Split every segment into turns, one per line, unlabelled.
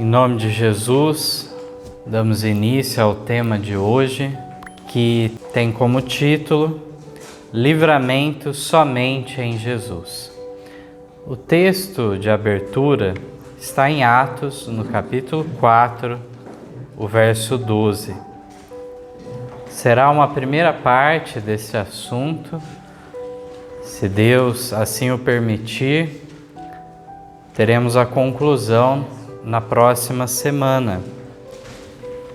Em nome de Jesus, damos início ao tema de hoje, que tem como título Livramento somente em Jesus. O texto de abertura está em Atos, no capítulo 4, o verso 12. Será uma primeira parte desse assunto, se Deus assim o permitir, teremos a conclusão na próxima semana.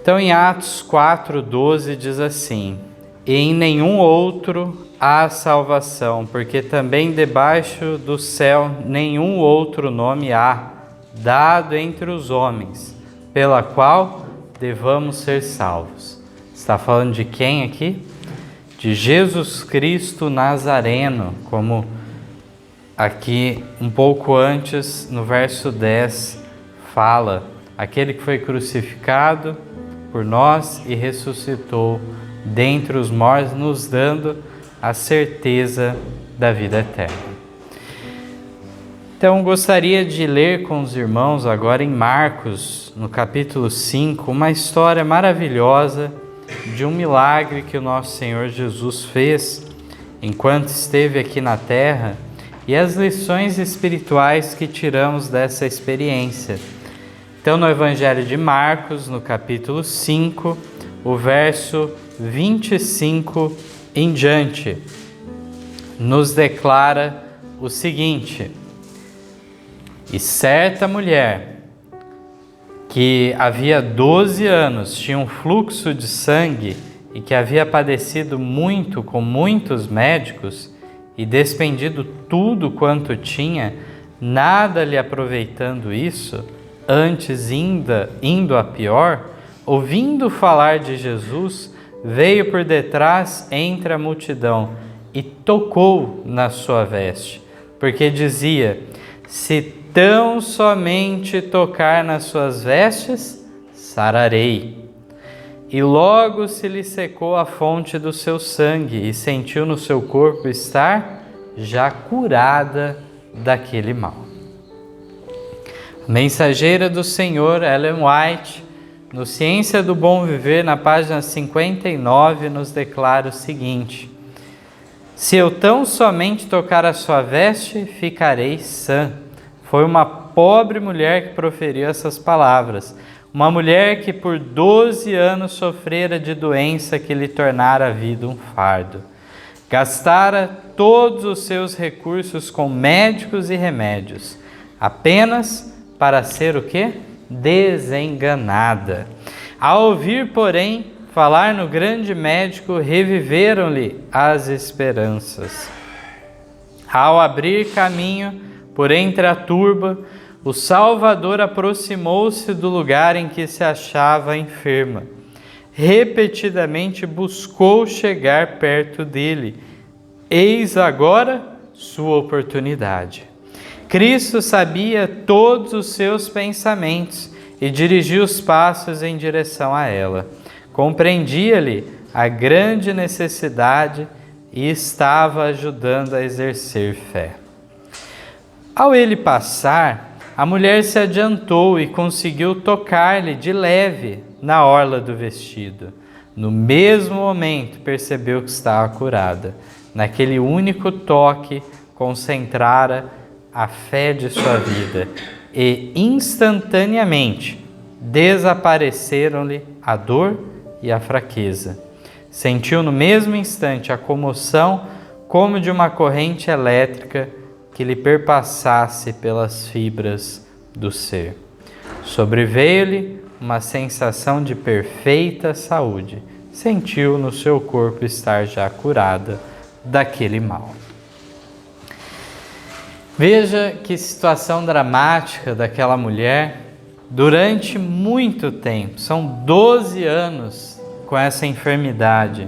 Então, em Atos 4:12 diz assim: E em nenhum outro há salvação, porque também debaixo do céu nenhum outro nome há, dado entre os homens, pela qual devamos ser salvos. Está falando de quem aqui? De Jesus Cristo Nazareno, como aqui um pouco antes, no verso 10, fala, aquele que foi crucificado por nós e ressuscitou dentre os mortos, nos dando a certeza da vida eterna. Então, gostaria de ler com os irmãos agora em Marcos, no capítulo 5, uma história maravilhosa de um milagre que o nosso Senhor Jesus fez enquanto esteve aqui na terra e as lições espirituais que tiramos dessa experiência. Então, no Evangelho de Marcos, no capítulo 5, o verso 25 em diante, nos declara o seguinte: E certa mulher, que havia 12 anos tinha um fluxo de sangue e que havia padecido muito com muitos médicos e despendido tudo quanto tinha, nada lhe aproveitando isso, antes indo a pior, ouvindo falar de Jesus, veio por detrás entre a multidão e tocou na sua veste, porque dizia: se tão somente tocar nas suas vestes, sararei. E logo se lhe secou a fonte do seu sangue e sentiu no seu corpo estar já curada daquele mal. A mensageira do Senhor, Ellen White, no Ciência do Bom Viver, na página 59, nos declara o seguinte: se eu tão somente tocar a sua veste, ficarei sã. Foi uma pobre mulher que proferiu essas palavras. Uma mulher que por 12 anos sofrera de doença que lhe tornara a vida um fardo. Gastara todos os seus recursos com médicos e remédios, apenas para ser o quê? Desenganada. Ao ouvir, porém, falar no grande médico, reviveram-lhe as esperanças. Ao abrir caminho por entre a turba, o Salvador aproximou-se do lugar em que se achava enferma. Repetidamente buscou chegar perto dele. Eis agora sua oportunidade. Cristo sabia todos os seus pensamentos e dirigiu os passos em direção a ela. Compreendia-lhe a grande necessidade e estava ajudando a exercer fé. Ao ele passar, a mulher se adiantou e conseguiu tocar-lhe de leve na orla do vestido. No mesmo momento percebeu que estava curada. Naquele único toque concentrara a fé de sua vida e instantaneamente desapareceram-lhe a dor e a fraqueza. Sentiu no mesmo instante a comoção como de uma corrente elétrica que lhe perpassasse pelas fibras do ser. Sobreveio-lhe uma sensação de perfeita saúde. Sentiu no seu corpo estar já curada daquele mal. Veja que situação dramática daquela mulher durante muito tempo. São 12 anos com essa enfermidade.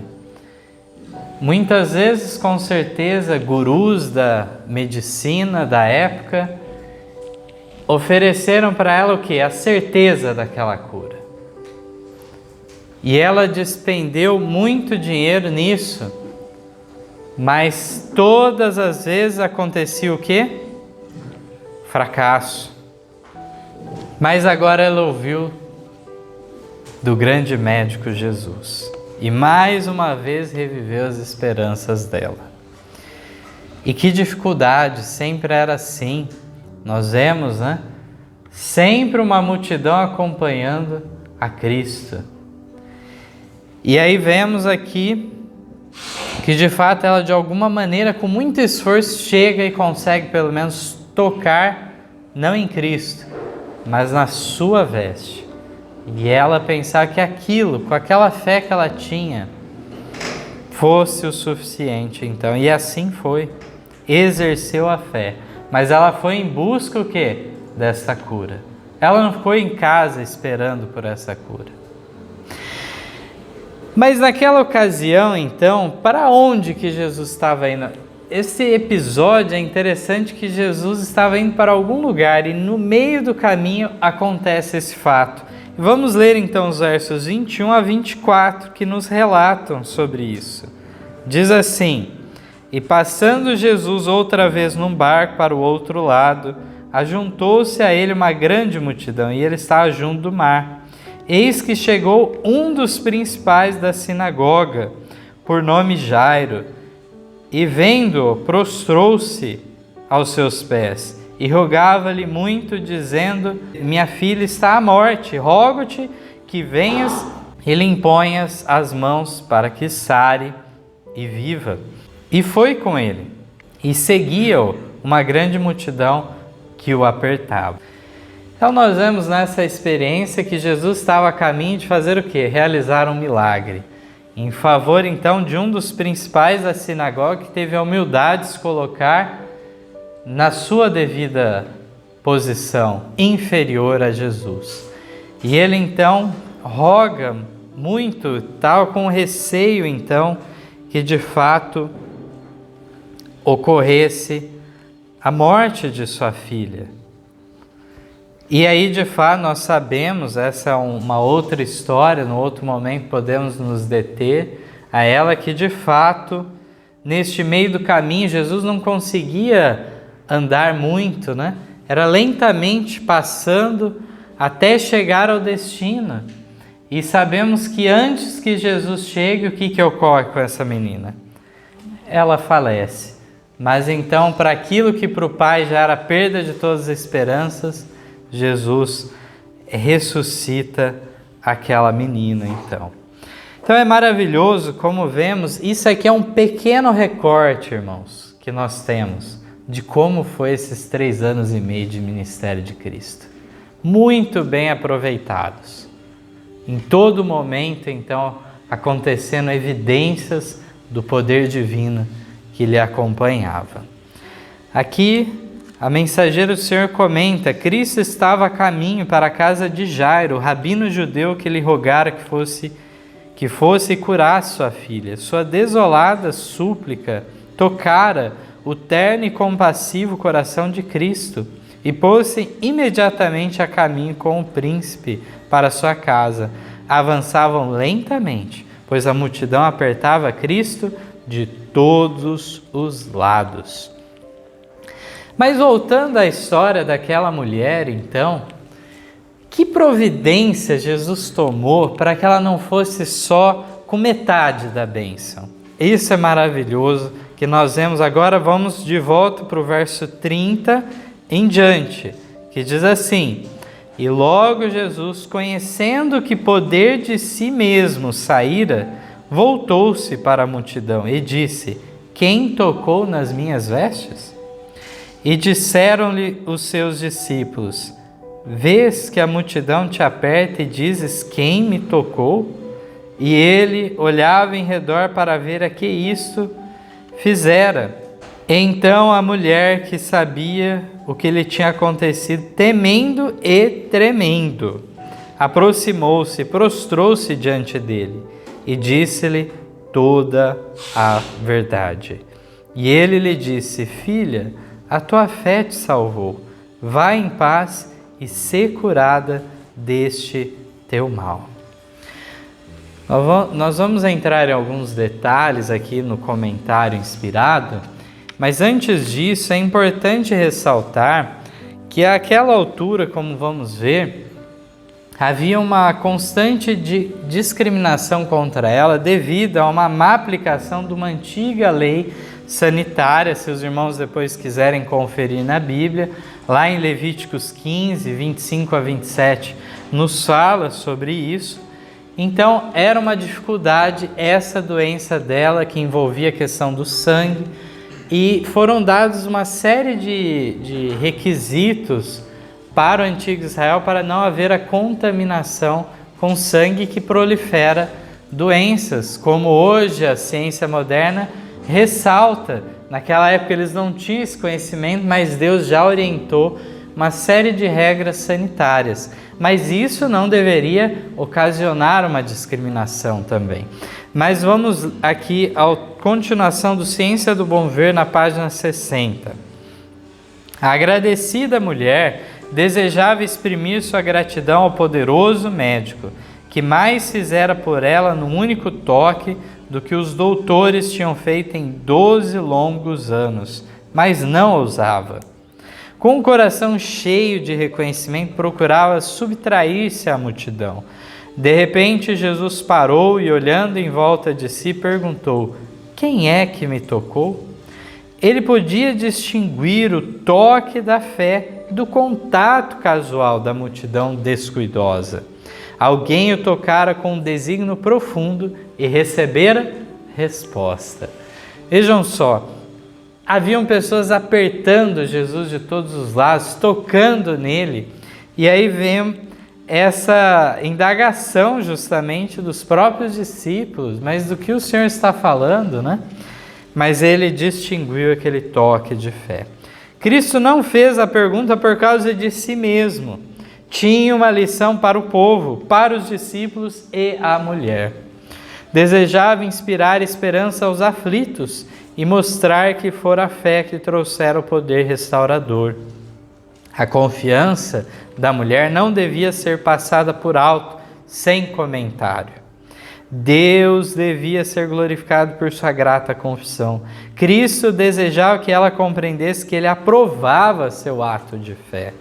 Muitas vezes, com certeza, gurus da medicina da época ofereceram para ela o quê? A certeza daquela cura. E ela despendeu muito dinheiro nisso, mas todas as vezes acontecia o quê? Fracasso. Mas agora ela ouviu do grande médico Jesus e mais uma vez reviveu as esperanças dela. E que dificuldade, sempre era assim. Nós vemos, né? Sempre uma multidão acompanhando a Cristo. E aí vemos aqui que de fato ela de alguma maneira, com muito esforço, chega e consegue pelo menos tocar, não em Cristo, mas na sua veste. E ela pensar que aquilo, com aquela fé que ela tinha, fosse o suficiente então. E assim foi. Exerceu a fé. Mas ela foi em busca o quê? Dessa cura. Ela não ficou em casa esperando por essa cura. Mas naquela ocasião, então, para onde que Jesus estava indo? Esse episódio é interessante, que Jesus estava indo para algum lugar e no meio do caminho acontece esse fato. Vamos ler então os versos 21 a 24 que nos relatam sobre isso. Diz assim: E passando Jesus outra vez num barco para o outro lado, ajuntou-se a ele uma grande multidão, e ele estava junto do mar. Eis que chegou um dos principais da sinagoga, por nome Jairo, e vendo-o, prostrou-se aos seus pés, e rogava-lhe muito, dizendo: Minha filha está à morte, rogo-te que venhas e lhe imponhas as mãos para que sare e viva. E foi com ele, e seguia-o uma grande multidão que o apertava. Então nós vemos nessa experiência que Jesus estava a caminho de fazer o quê? Realizar um milagre. Em favor então de um dos principais da sinagoga, que teve a humildade de se colocar na sua devida posição, inferior a Jesus. E ele então roga muito, tal com receio então, que de fato ocorresse a morte de sua filha. E aí, de fato, nós sabemos, essa é uma outra história, no outro momento podemos nos deter a ela, que de fato, neste meio do caminho, Jesus não conseguia andar muito, né? Era lentamente passando até chegar ao destino. E sabemos que antes que Jesus chegue, o que ocorre com essa menina? Ela falece. Mas então, para aquilo que para o pai já era a perda de todas as esperanças, Jesus ressuscita aquela menina, então. Então é maravilhoso como vemos, isso aqui é um pequeno recorte, irmãos, que nós temos de como foi esses 3 anos e meio de ministério de Cristo. Muito bem aproveitados. Em todo momento, então, acontecendo evidências do poder divino que lhe acompanhava. Aqui, a mensageira do Senhor comenta: Cristo estava a caminho para a casa de Jairo, o rabino judeu que lhe rogara que fosse curar sua filha. Sua desolada súplica tocara o terno e compassivo coração de Cristo e pôs-se imediatamente a caminho com o príncipe para sua casa. Avançavam lentamente, pois a multidão apertava Cristo de todos os lados. Mas voltando à história daquela mulher, então, que providência Jesus tomou para que ela não fosse só com metade da bênção? Isso é maravilhoso, que nós vemos agora. Vamos de volta para o verso 30 em diante, que diz assim: E logo Jesus, conhecendo que poder de si mesmo saíra, voltou-se para a multidão e disse: Quem tocou nas minhas vestes? E disseram-lhe os seus discípulos: Vês que a multidão te aperta e dizes: Quem me tocou? E ele olhava em redor para ver a que isto fizera. Então a mulher, que sabia o que lhe tinha acontecido, temendo e tremendo, aproximou-se, prostrou-se diante dele e disse-lhe toda a verdade. E ele lhe disse: Filha, a tua fé te salvou. Vá em paz e sê curada deste teu mal. Nós vamos entrar em alguns detalhes aqui no comentário inspirado, mas antes disso é importante ressaltar que àquela altura, como vamos ver, havia uma constante discriminação contra ela devido a uma má aplicação de uma antiga lei sanitária. Se os irmãos depois quiserem conferir na Bíblia, lá em Levíticos 15, 25 a 27, nos fala sobre isso. Então, era uma dificuldade essa doença dela, que envolvia a questão do sangue, e foram dados uma série de requisitos para o antigo Israel para não haver a contaminação com sangue que prolifera doenças, como hoje a ciência moderna ressalta. Naquela época eles não tinham esse conhecimento, mas Deus já orientou uma série de regras sanitárias. Mas isso não deveria ocasionar uma discriminação também. Mas vamos aqui à continuação do Ciência do Bom Ver, na página 60. A agradecida mulher desejava exprimir sua gratidão ao poderoso médico, que mais fizera por ela num único toque do que os doutores tinham feito em 12 longos anos, mas não ousava. Com o coração cheio de reconhecimento, procurava subtrair-se à multidão. De repente, Jesus parou e, olhando em volta de si, perguntou: quem é que me tocou? Ele podia distinguir o toque da fé do contato casual da multidão descuidosa. Alguém o tocara com um desígnio profundo e recebera resposta. Vejam só, haviam pessoas apertando Jesus de todos os lados, tocando nele, e aí vem essa indagação justamente dos próprios discípulos, mas do que o Senhor está falando, né? Mas ele distinguiu aquele toque de fé. Cristo não fez a pergunta por causa de si mesmo. Tinha uma lição para o povo, para os discípulos e a mulher. Desejava inspirar esperança aos aflitos e mostrar que fora a fé que trouxera o poder restaurador. A confiança da mulher não devia ser passada por alto, sem comentário. Deus devia ser glorificado por sua grata confissão. Cristo desejava que ela compreendesse que ele aprovava seu ato de fé.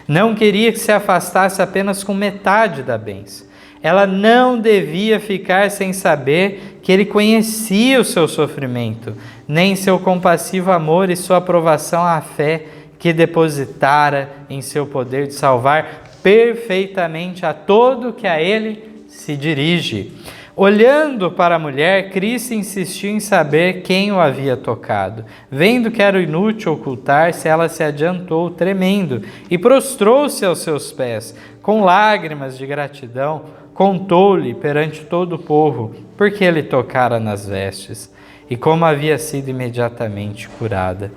Não queria que se afastasse apenas com metade da bênção. Ela não devia ficar sem saber que ele conhecia o seu sofrimento, nem seu compassivo amor e sua aprovação à fé que depositara em seu poder de salvar perfeitamente a todo que a ele se dirige. Olhando para a mulher, Cristo insistiu em saber quem o havia tocado. Vendo que era inútil ocultar-se, ela se adiantou, tremendo, e prostrou-se aos seus pés. Com lágrimas de gratidão, contou-lhe perante todo o povo, porque ele tocara nas vestes, e como havia sido imediatamente curada.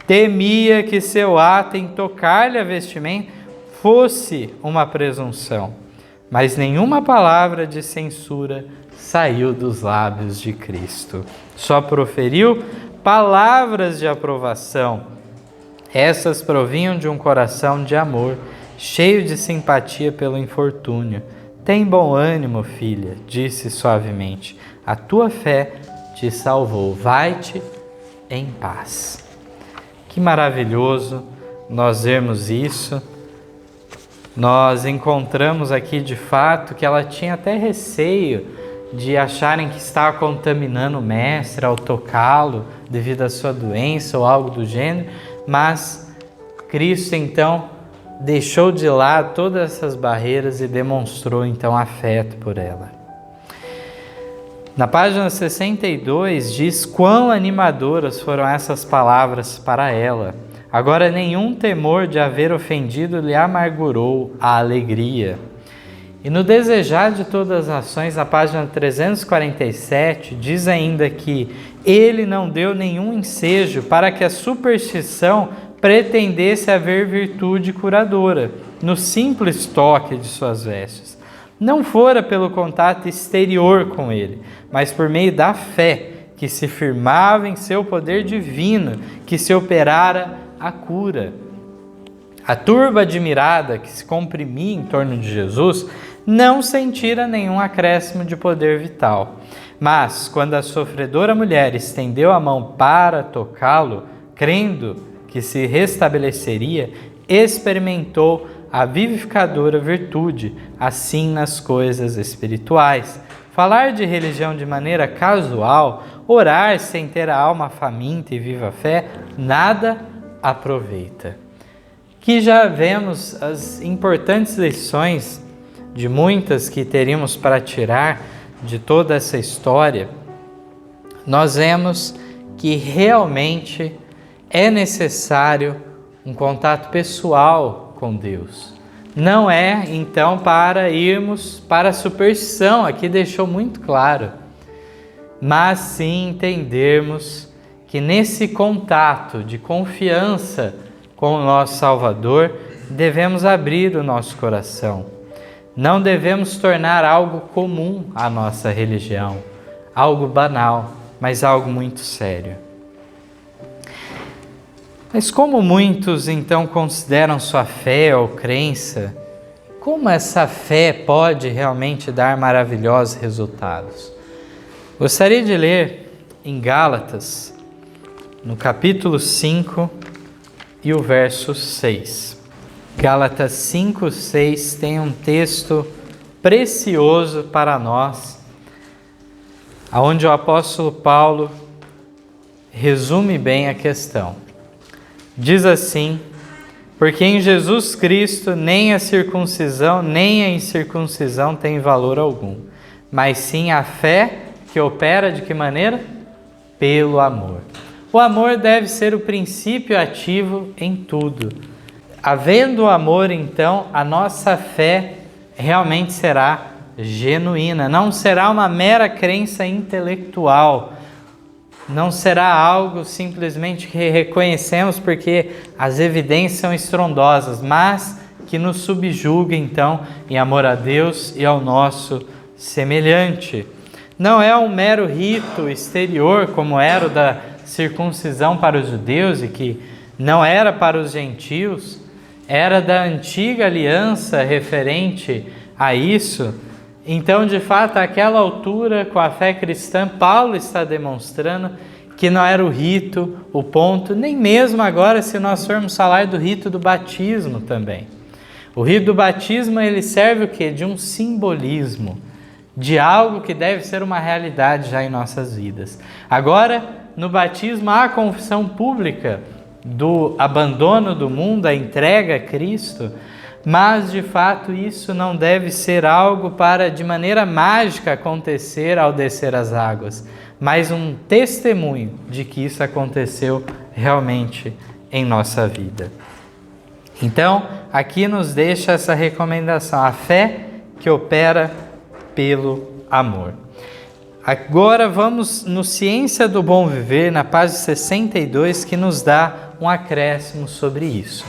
Temia que seu ato em tocar-lhe a vestimenta fosse uma presunção, mas nenhuma palavra de censura saiu dos lábios de Cristo. Só proferiu palavras de aprovação. Essas provinham de um coração de amor, cheio de simpatia pelo infortúnio. Tem bom ânimo, filha, disse suavemente. A tua fé te salvou. Vai-te em paz. Que maravilhoso nós vermos isso. Nós encontramos aqui de fato que ela tinha até receio de acharem que estava contaminando o mestre ao tocá-lo devido à sua doença ou algo do gênero, mas Cristo então deixou de lado todas essas barreiras e demonstrou então afeto por ela. Na página 62 diz quão animadoras foram essas palavras para ela. Agora nenhum temor de haver ofendido lhe amargurou a alegria. E no desejar de todas as nações, na página 347, diz ainda que ele não deu nenhum ensejo para que a superstição pretendesse haver virtude curadora no simples toque de suas vestes. Não fora pelo contato exterior com ele, mas por meio da fé que se firmava em seu poder divino, que se operara a cura. A turba admirada que se comprimia em torno de Jesus não sentira nenhum acréscimo de poder vital. Mas, quando a sofredora mulher estendeu a mão para tocá-lo, crendo que se restabeleceria, experimentou a vivificadora virtude, assim nas coisas espirituais. Falar de religião de maneira casual, orar sem ter a alma faminta e viva fé, nada aproveita. Aqui já vemos as importantes lições, de muitas que teríamos para tirar de toda essa história. Nós vemos que realmente é necessário um contato pessoal com Deus. Não é, então, para irmos para a superstição, aqui deixou muito claro, mas sim entendermos que nesse contato de confiança com o nosso Salvador, devemos abrir o nosso coração. Não devemos tornar algo comum a nossa religião, algo banal, mas algo muito sério. Mas como muitos então consideram sua fé ou crença, como essa fé pode realmente dar maravilhosos resultados? Gostaria de ler em Gálatas, no capítulo 5 e o verso 6. Gálatas 5, 6 tem um texto precioso para nós, onde o apóstolo Paulo resume bem a questão. Diz assim: porque em Jesus Cristo nem a circuncisão nem a incircuncisão tem valor algum, mas sim a fé que opera de que maneira? Pelo amor. O amor deve ser o princípio ativo em tudo. Havendo o amor, então, a nossa fé realmente será genuína, não será uma mera crença intelectual, não será algo simplesmente que reconhecemos porque as evidências são estrondosas, mas que nos subjuga, então, em amor a Deus e ao nosso semelhante. Não é um mero rito exterior, como era o da circuncisão para os judeus e que não era para os gentios, era da antiga aliança referente a isso. Então, de fato, àquela altura, com a fé cristã, Paulo está demonstrando que não era o rito, o ponto, nem mesmo agora se nós formos falar do rito do batismo também. O rito do batismo, ele serve o quê? De um simbolismo, de algo que deve ser uma realidade já em nossas vidas. Agora, no batismo, há a confissão pública do abandono do mundo, a entrega a Cristo, mas, de fato, isso não deve ser algo para, de maneira mágica, acontecer ao descer as águas, mas um testemunho de que isso aconteceu realmente em nossa vida. Então, aqui nos deixa essa recomendação, a fé que opera pelo amor. Agora vamos no Ciência do Bom Viver, na página 62, que nos dá um acréscimo sobre isso.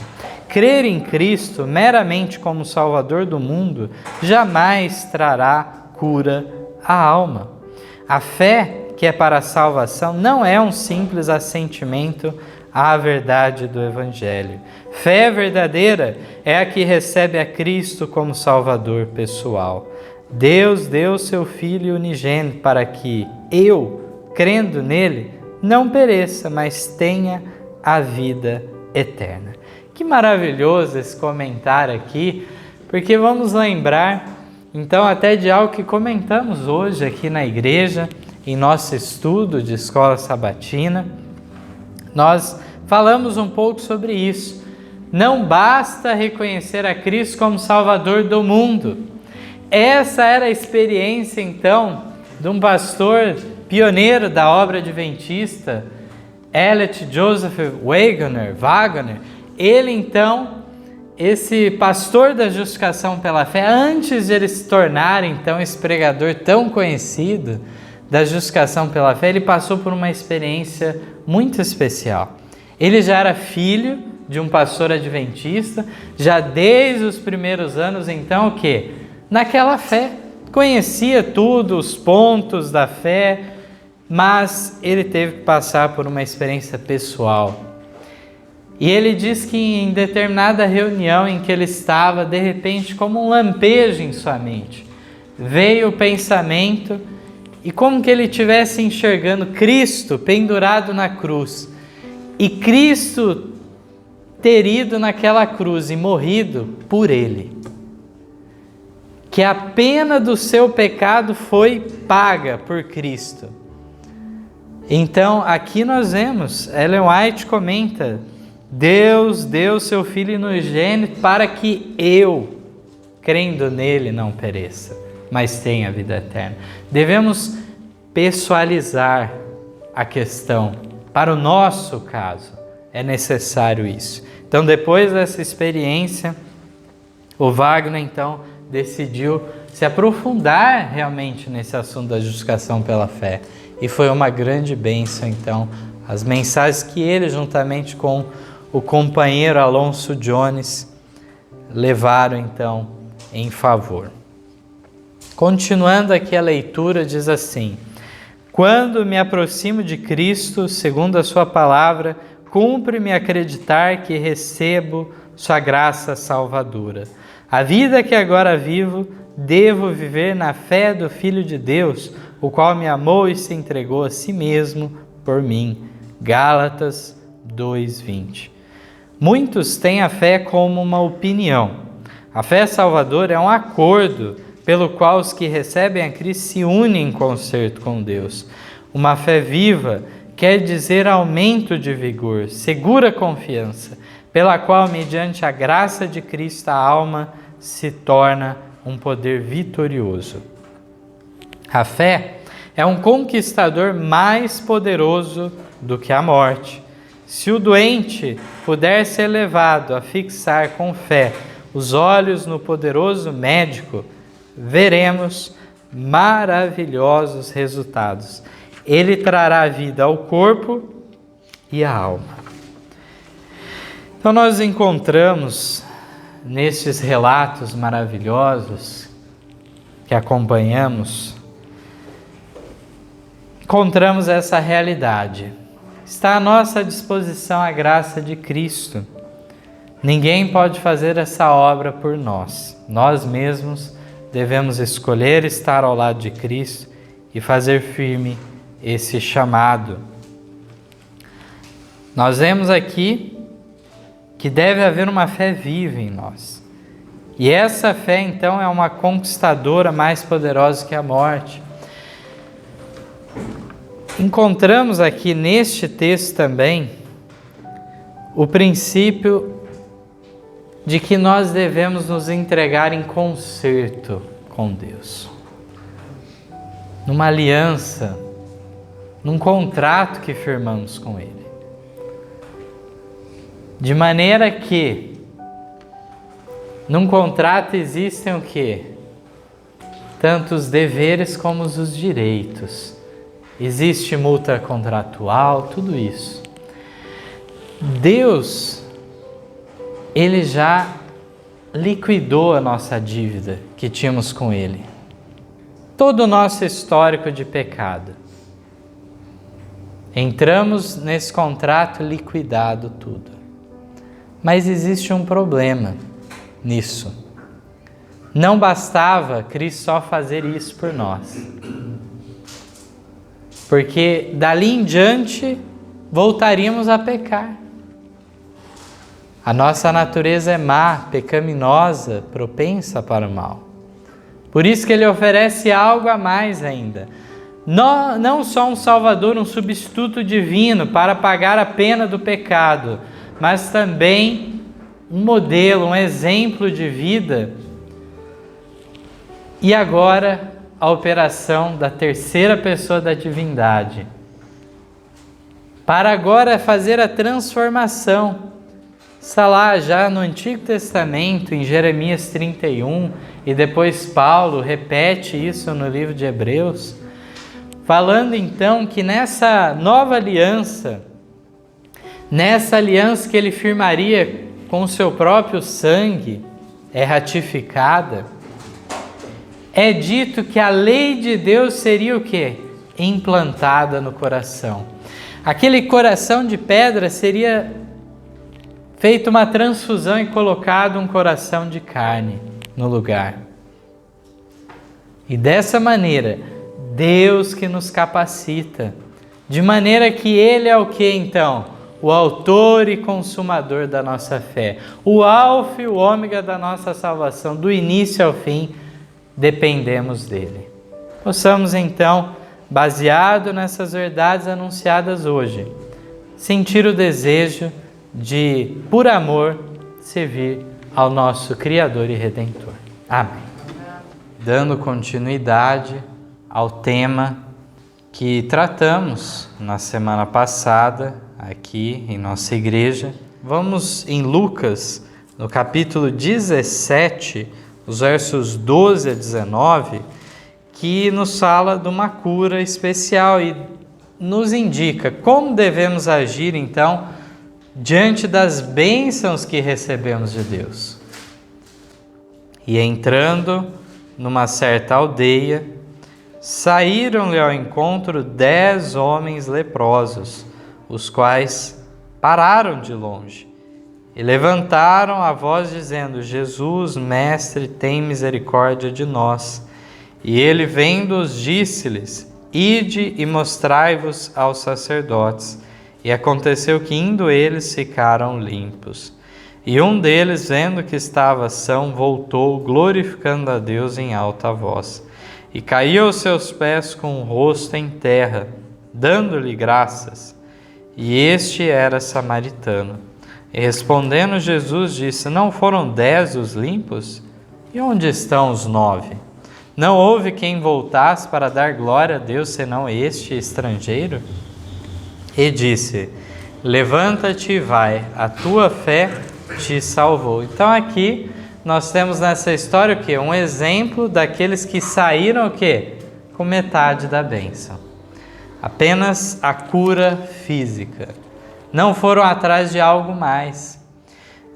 Crer em Cristo meramente como Salvador do mundo jamais trará cura à alma. A fé que é para a salvação não é um simples assentimento à verdade do Evangelho. Fé verdadeira é a que recebe a Cristo como Salvador pessoal. Deus deu seu Filho unigênito para que eu, crendo nele, não pereça, mas tenha a vida eterna. Que maravilhoso esse comentário aqui, porque vamos lembrar, então, até de algo que comentamos hoje aqui na igreja, em nosso estudo de escola sabatina. Nós falamos um pouco sobre isso. Não basta reconhecer a Cristo como Salvador do mundo. Essa era a experiência, então, de um pastor pioneiro da obra adventista, Elliot Joseph Waggoner. Ele, então, esse pastor da justificação pela fé, antes de ele se tornar, então, esse pregador tão conhecido da justificação pela fé, ele passou por uma experiência muito especial. Ele já era filho de um pastor adventista, já desde os primeiros anos, então, o quê? Naquela fé, conhecia tudo, os pontos da fé, mas ele teve que passar por uma experiência pessoal. E ele diz que em determinada reunião em que ele estava, de repente, como um lampejo em sua mente, veio o pensamento e como que ele estivesse enxergando Cristo pendurado na cruz. E Cristo ter ido naquela cruz e morrido por ele. Que a pena do seu pecado foi paga por Cristo. Então, aqui nós vemos, Ellen White comenta, Deus deu seu Filho unigênito para que eu, crendo nele, não pereça, mas tenha vida eterna. Devemos pessoalizar a questão. Para o nosso caso, é necessário isso. Então, depois dessa experiência, o Wagner, então, decidiu se aprofundar realmente nesse assunto da justificação pela fé. E foi uma grande bênção, então, as mensagens que ele, juntamente com o companheiro Alonso Jones, levaram, então, em favor. Continuando aqui a leitura, diz assim: quando me aproximo de Cristo, segundo a sua palavra, cumpre-me acreditar que recebo sua graça salvadora. A vida que agora vivo, devo viver na fé do Filho de Deus, o qual me amou e se entregou a si mesmo por mim. Gálatas 2:20. Muitos têm a fé como uma opinião. A fé salvadora é um acordo pelo qual os que recebem a Cristo se unem em concerto com Deus. Uma fé viva quer dizer aumento de vigor, segura confiança, pela qual, mediante a graça de Cristo, a alma se torna um poder vitorioso. A fé é um conquistador mais poderoso do que a morte. Se o doente puder ser levado a fixar com fé os olhos no poderoso médico, veremos maravilhosos resultados. Ele trará vida ao corpo e à alma. Então nós encontramos nestes relatos maravilhosos que acompanhamos, encontramos essa realidade. Está à nossa disposição a graça de Cristo. Ninguém pode fazer essa obra por nós. Nós mesmos devemos escolher estar ao lado de Cristo e fazer firme esse chamado. Nós vemos aqui que deve haver uma fé viva em nós. E essa fé, então, é uma conquistadora mais poderosa que a morte. Encontramos aqui neste texto também o princípio de que nós devemos nos entregar em concerto com Deus. Numa aliança, num contrato que firmamos com Ele. De maneira que, num contrato existem o quê? Tanto os deveres como os direitos. Existe multa contratual, tudo isso. Deus, Ele já liquidou a nossa dívida que tínhamos com Ele. Todo o nosso histórico de pecado. Entramos nesse contrato liquidado tudo. Mas existe um problema nisso. Não bastava Cristo só fazer isso por nós. Porque dali em diante voltaríamos a pecar. A nossa natureza é má, pecaminosa, propensa para o mal. Por isso que Ele oferece algo a mais ainda. Não só um Salvador, um substituto divino para pagar a pena do pecado, mas também um modelo, um exemplo de vida. E agora, a operação da terceira pessoa da divindade. Para agora fazer a transformação. Está lá já no Antigo Testamento, em Jeremias 31, e depois Paulo repete isso no livro de Hebreus, falando então que nessa nova aliança, nessa aliança que ele firmaria com o seu próprio sangue, é ratificada, é dito que a lei de Deus seria o quê? Implantada no coração. Aquele coração de pedra seria feita uma transfusão e colocado um coração de carne no lugar. E dessa maneira, Deus que nos capacita, de maneira que Ele é o que então? o autor e consumador da nossa fé, o alfa e o ômega da nossa salvação, do início ao fim, dependemos dele. Possamos então, baseado nessas verdades anunciadas hoje, sentir o desejo de, por amor, servir ao nosso Criador e Redentor. Amém. Dando continuidade ao tema que tratamos na semana passada, aqui em nossa igreja, vamos em Lucas, no capítulo 17, os versos 12 a 19, que nos fala de uma cura especial e nos indica como devemos agir, então, diante das bênçãos que recebemos de Deus. E entrando numa certa aldeia, saíram-lhe ao encontro 10 homens leprosos, os quais pararam de longe e levantaram a voz dizendo: Jesus, mestre, tem misericórdia de nós. E ele, vendo-os, disse-lhes: Ide e mostrai-vos aos sacerdotes. E aconteceu que, indo eles, ficaram limpos. E um deles, vendo que estava são, voltou, glorificando a Deus em alta voz. E caiu aos seus pés com o rosto em terra, dando-lhe graças. E este era samaritano. E respondendo Jesus, disse: Não foram 10 os limpos? E onde estão os 9? Não houve quem voltasse para dar glória a Deus, senão este estrangeiro? E disse: Levanta-te e vai, a tua fé te salvou. Então aqui nós temos nessa história o quê? Um exemplo daqueles que saíram o quê? Com metade da bênção. Apenas a cura física. Não foram atrás de algo mais.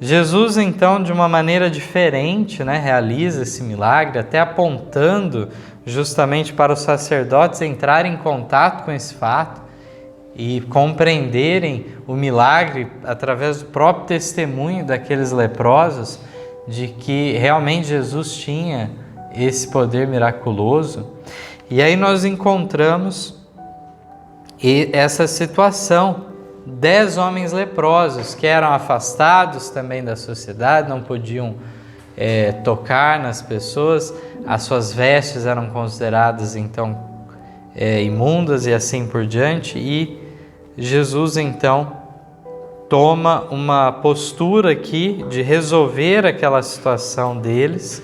Jesus, então, de uma maneira diferente, realiza esse milagre, até apontando justamente para os sacerdotes entrarem em contato com esse fato e compreenderem o milagre através do próprio testemunho daqueles leprosos, de que realmente Jesus tinha esse poder miraculoso. E aí nós encontramos essa situação. 10 homens leprosos que eram afastados também da sociedade, não podiam tocar nas pessoas, as suas vestes eram consideradas então imundas e assim por diante, e Jesus então toma uma postura aqui de resolver aquela situação deles,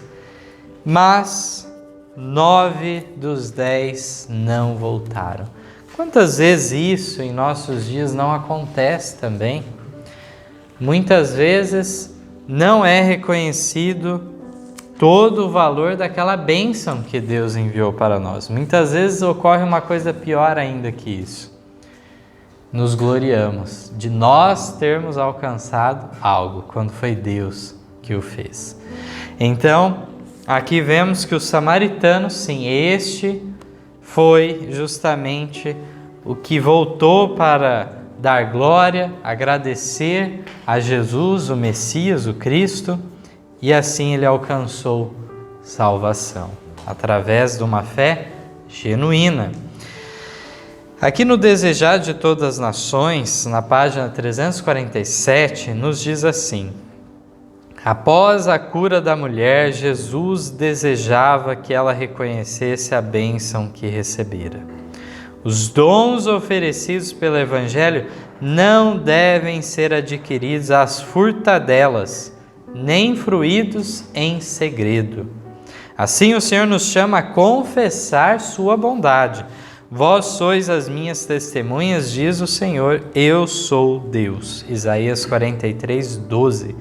mas 9 dos 10 não voltaram. Quantas vezes isso em nossos dias não acontece também? Muitas vezes não é reconhecido todo o valor daquela bênção que Deus enviou para nós. Muitas vezes ocorre uma coisa pior ainda que isso. Nos gloriamos de nós termos alcançado algo, quando foi Deus que o fez. Então, aqui vemos que o samaritano, sim, este foi justamente o que voltou para dar glória, agradecer a Jesus, o Messias, o Cristo, e assim ele alcançou salvação, através de uma fé genuína. Aqui no Desejar de Todas as Nações, na página 347, nos diz assim: após a cura da mulher, Jesus desejava que ela reconhecesse a bênção que recebera. Os dons oferecidos pelo Evangelho não devem ser adquiridos às furtadelas, nem fruídos em segredo. Assim o Senhor nos chama a confessar sua bondade. Vós sois as minhas testemunhas, diz o Senhor, eu sou Deus. Isaías 43, 12.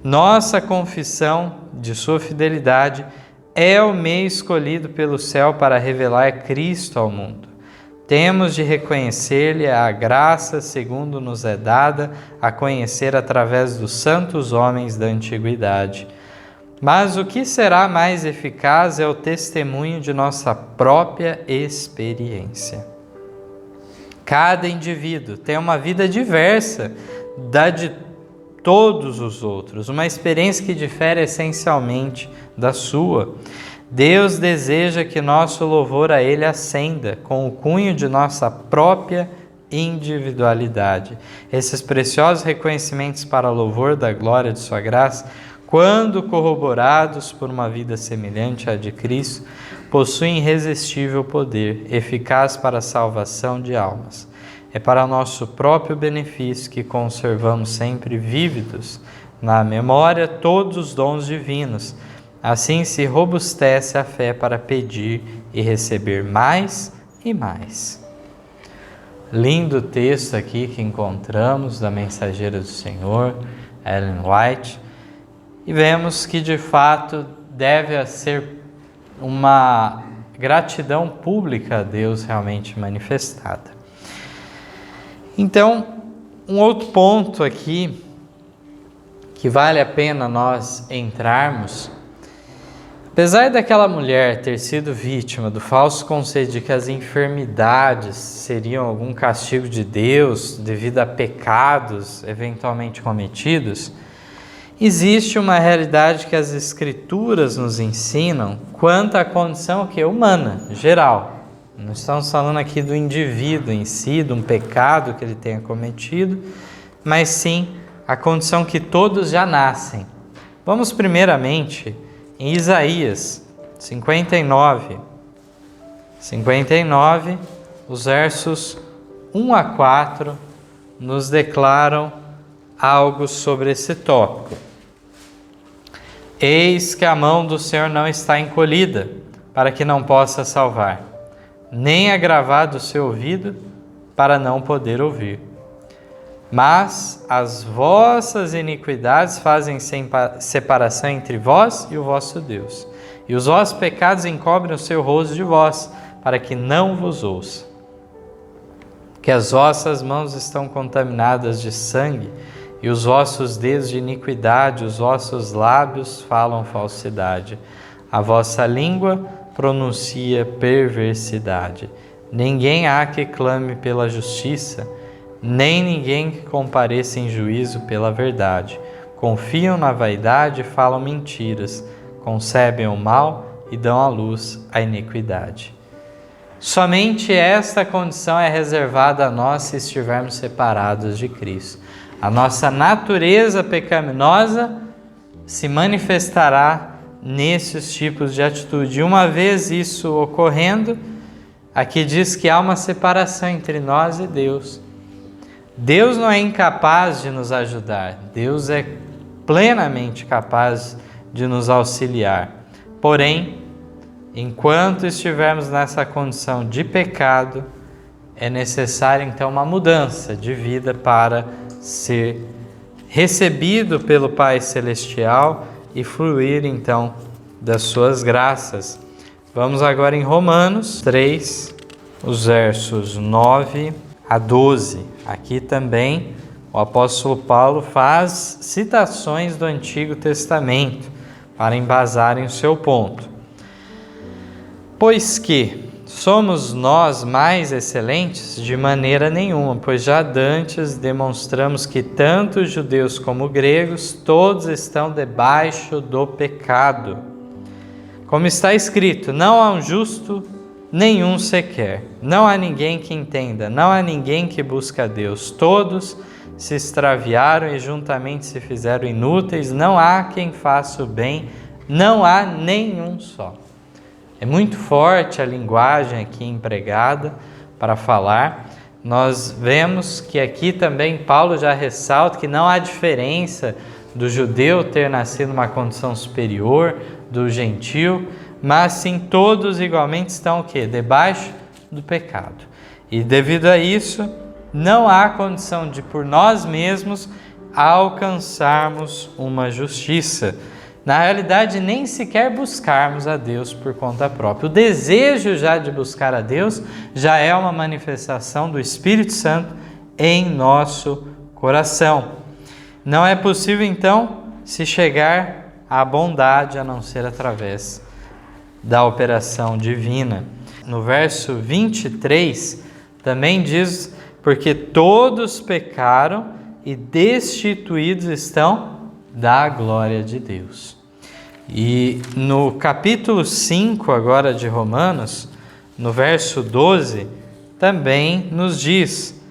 Nossa confissão de sua fidelidade é o meio escolhido pelo céu para revelar Cristo ao mundo. Temos de reconhecer-lhe a graça segundo nos é dada a conhecer através dos santos homens da antiguidade. Mas o que será mais eficaz é o testemunho de nossa própria experiência. Cada indivíduo tem uma vida diversa da de todos os outros, uma experiência que difere essencialmente da sua. Deus deseja que nosso louvor a Ele ascenda com o cunho de nossa própria individualidade. Esses preciosos reconhecimentos para louvor da glória de sua graça, quando corroborados por uma vida semelhante à de Cristo, possuem irresistível poder, eficaz para a salvação de almas. É para nosso próprio benefício que conservamos sempre vívidos na memória todos os dons divinos. Assim se robustece a fé para pedir e receber mais e mais. Lindo texto aqui que encontramos da Mensageira do Senhor, Ellen White, e vemos que de fato deve ser uma gratidão pública a Deus realmente manifestada. Então, um outro ponto aqui que vale a pena nós entrarmos, apesar daquela mulher ter sido vítima do falso conceito de que as enfermidades seriam algum castigo de Deus devido a pecados eventualmente cometidos, existe uma realidade que as Escrituras nos ensinam quanto à condição humana, geral. Não estamos falando aqui do indivíduo em si, de um pecado que ele tenha cometido, mas sim a condição que todos já nascem. Vamos primeiramente em Isaías 59. 59, os versos 1 a 4 nos declaram algo sobre esse tópico. Eis que a mão do Senhor não está encolhida, para que não possa salvar, nem agravado o seu ouvido, para não poder ouvir. Mas as vossas iniquidades fazem separação entre vós e o vosso Deus, e os vossos pecados encobrem o seu rosto de vós, para que não vos ouça. Que as vossas mãos estão contaminadas de sangue, e os vossos dedos de iniquidade, os vossos lábios falam falsidade. A vossa língua pronuncia perversidade. Ninguém há que clame pela justiça, nem ninguém que compareça em juízo pela verdade. Confiam na vaidade e falam mentiras, concebem o mal e dão à luz a iniquidade. Somente esta condição é reservada a nós se estivermos separados de Cristo. A nossa natureza pecaminosa se manifestará nesses tipos de atitude. E uma vez isso ocorrendo, aqui diz que há uma separação entre nós e Deus. Deus não é incapaz de nos ajudar, Deus é plenamente capaz de nos auxiliar. Porém, enquanto estivermos nessa condição de pecado, é necessária então uma mudança de vida para ser recebido pelo Pai Celestial e fluir então das suas graças. Vamos agora em Romanos 3, os versos 9 a 12. Aqui também o apóstolo Paulo faz citações do Antigo Testamento para embasarem o seu ponto. Pois que somos nós mais excelentes? De maneira nenhuma, pois já dantes demonstramos que tanto os judeus como os gregos, todos estão debaixo do pecado. Como está escrito, não há um justo nenhum sequer, não há ninguém que entenda, não há ninguém que busque a Deus. Todos se extraviaram e juntamente se fizeram inúteis, não há quem faça o bem, não há nenhum só. É muito forte a linguagem aqui empregada para falar. Nós vemos que aqui também Paulo já ressalta que não há diferença do judeu ter nascido numa condição superior, do gentil, mas sim todos igualmente estão o quê? Debaixo do pecado. E devido a isso, não há condição de por nós mesmos alcançarmos uma justiça. Na realidade, nem sequer buscarmos a Deus por conta própria. O desejo já de buscar a Deus já é uma manifestação do Espírito Santo em nosso coração. Não é possível, então, se chegar à bondade a não ser através da operação divina. No verso 23, também diz, porque todos pecaram e destituídos estão da glória de Deus. E no capítulo 5 agora de Romanos, no verso 12, também nos diz,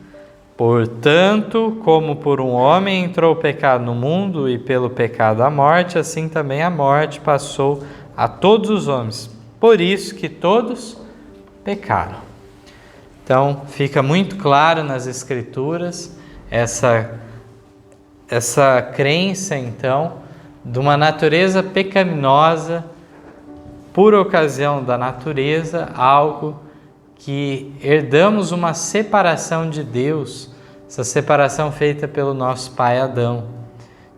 Portanto, como por um homem entrou o pecado no mundo e pelo pecado a morte, assim também a morte passou a todos os homens. Por isso que todos pecaram. Então, fica muito claro nas Escrituras essa crença, então, de uma natureza pecaminosa, por ocasião da natureza, algo que herdamos uma separação de Deus, essa separação feita pelo nosso pai Adão,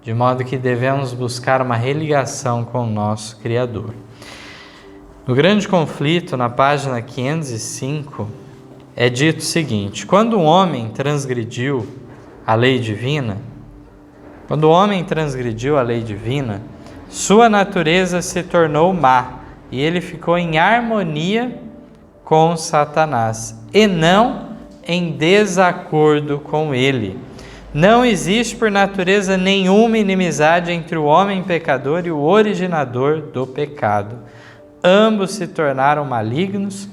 de modo que devemos buscar uma religação com o nosso Criador. No Grande Conflito, na página 505, é dito o seguinte: quando um homem transgrediu a lei divina, sua natureza se tornou má e ele ficou em harmonia com Satanás e não em desacordo com ele. Não existe por natureza nenhuma inimizade entre o homem pecador e o originador do pecado. Ambos se tornaram malignos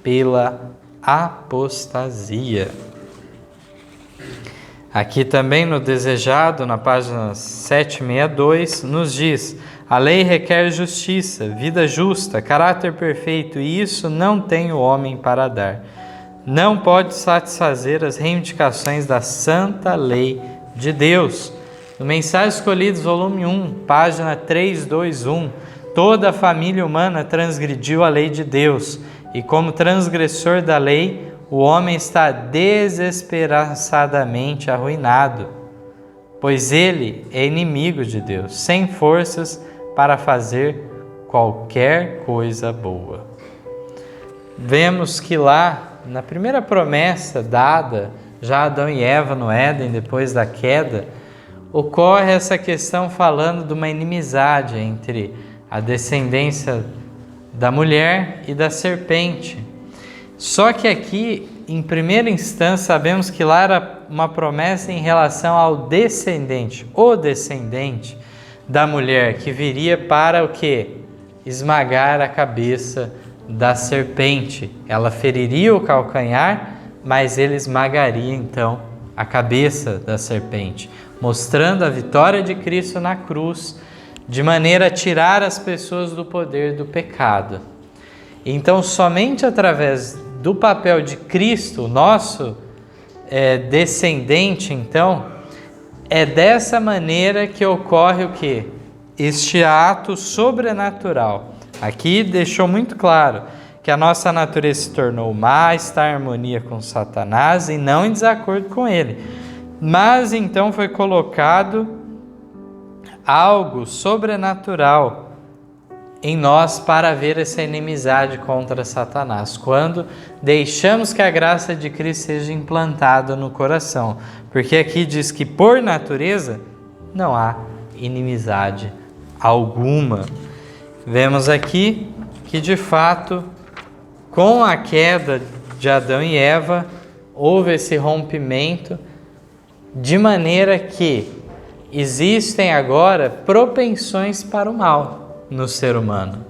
pela apostasia. Aqui também no Desejado, na página 762, nos diz: a lei requer justiça, vida justa, caráter perfeito, e isso não tem o homem para dar. Não pode satisfazer as reivindicações da santa lei de Deus. No Mensagens Escolhidas, volume 1, página 321, toda a família humana transgrediu a lei de Deus, e como transgressor da lei, o homem está desesperançadamente arruinado, pois ele é inimigo de Deus, sem forças para fazer qualquer coisa boa. Vemos que lá, na primeira promessa dada, já a Adão e Eva no Éden, depois da queda, ocorre essa questão falando de uma inimizade entre a descendência da mulher e da serpente. Só que aqui, em primeira instância, sabemos que lá era uma promessa em relação ao descendente, o descendente da mulher, que viria para o quê? Esmagar a cabeça da serpente. Ela feriria o calcanhar, mas ele esmagaria então a cabeça da serpente, mostrando a vitória de Cristo na cruz, de maneira a tirar as pessoas do poder do pecado. Então, somente através do papel de Cristo, nosso descendente, então, é dessa maneira que ocorre o quê? Este ato sobrenatural. Aqui deixou muito claro que a nossa natureza se tornou má, está em harmonia com Satanás e não em desacordo com ele. Mas então foi colocado algo sobrenatural em nós para haver essa inimizade contra Satanás, quando deixamos que a graça de Cristo seja implantada no coração, porque aqui diz que por natureza não há inimizade alguma. Vemos aqui que de fato, com a queda de Adão e Eva, houve esse rompimento, de maneira que existem agora propensões para o mal no ser humano,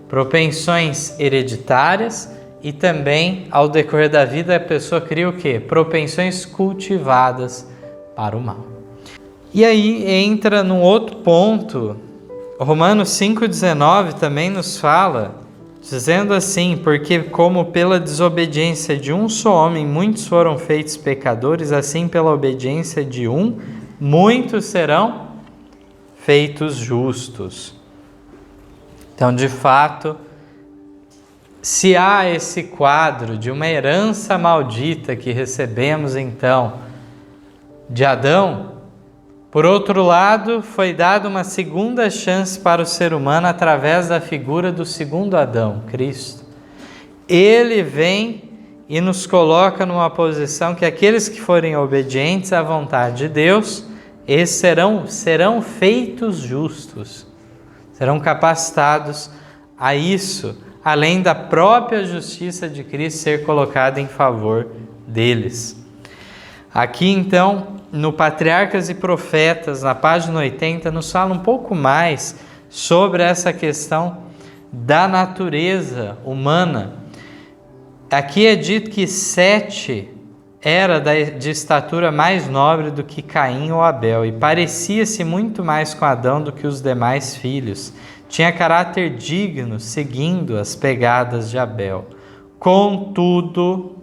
propensões hereditárias, e também ao decorrer da vida a pessoa cria o quê? Propensões cultivadas para o mal. E aí entra num outro ponto, Romanos 5,19 também nos fala, dizendo assim: porque como pela desobediência de um só homem muitos foram feitos pecadores, assim pela obediência de um, muitos serão feitos justos. Então, de fato, se há esse quadro de uma herança maldita que recebemos, então, de Adão, por outro lado, foi dada uma segunda chance para o ser humano através da figura do segundo Adão, Cristo. Ele vem e nos coloca numa posição que aqueles que forem obedientes à vontade de Deus, esses serão feitos justos. Serão capacitados a isso, além da própria justiça de Cristo ser colocada em favor deles. Aqui, então, no Patriarcas e Profetas, na página 80, nos fala um pouco mais sobre essa questão da natureza humana. Aqui é dito que Sete era de estatura mais nobre do que Caim ou Abel, e parecia-se muito mais com Adão do que os demais filhos. Tinha caráter digno, seguindo as pegadas de Abel. Contudo,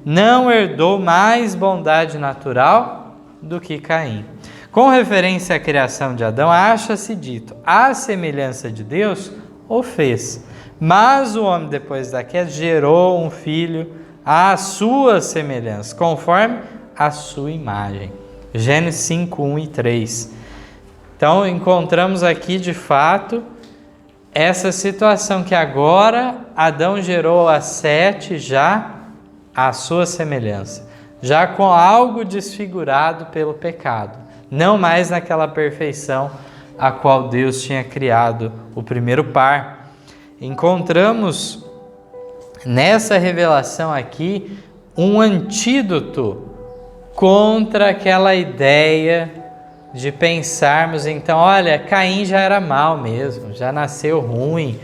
não herdou mais bondade natural do que Caim. Com referência à criação de Adão, acha-se dito: à semelhança de Deus o fez. Mas o homem, depois da queda, gerou um filho à sua semelhança, conforme a sua imagem. Gênesis 5, 1 e 3. Então, encontramos aqui, de fato, essa situação que agora Adão gerou a Sete já à sua semelhança, já com algo desfigurado pelo pecado, não mais naquela perfeição a qual Deus tinha criado o primeiro par. Encontramos nessa revelação aqui um antídoto contra aquela ideia de pensarmos, então, olha, Caim já era mal mesmo, já nasceu ruim,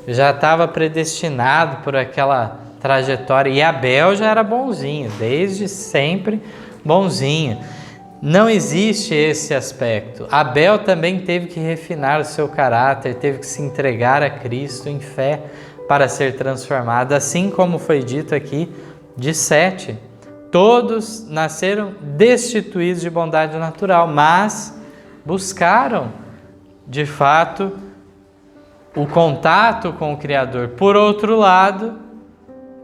já estava predestinado por aquela trajetória, e Abel já era bonzinho, desde sempre bonzinho. Não existe esse aspecto. Abel também teve que refinar o seu caráter, teve que se entregar a Cristo em fé para ser transformado, assim como foi dito aqui de Sete. Todos nasceram destituídos de bondade natural, mas buscaram, de fato, o contato com o Criador. Por outro lado,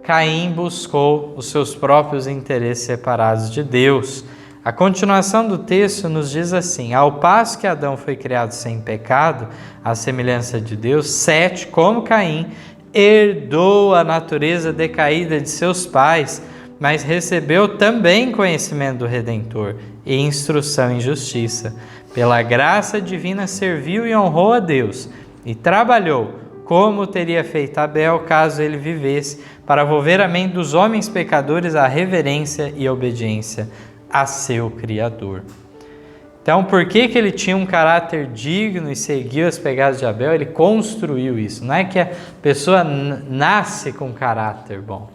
Caim buscou os seus próprios interesses separados de Deus. A continuação do texto nos diz assim: ao passo que Adão foi criado sem pecado, à semelhança de Deus, Sete, como Caim, herdou a natureza decaída de seus pais, mas recebeu também conhecimento do Redentor e instrução em justiça. Pela graça divina serviu e honrou a Deus, e trabalhou, como teria feito Abel, caso ele vivesse, para volver a mente dos homens pecadores à reverência e obediência a seu Criador. Então, por que ele tinha um caráter digno e seguiu as pegadas de Abel? Ele construiu isso. Não é que a pessoa nasce com caráter bom.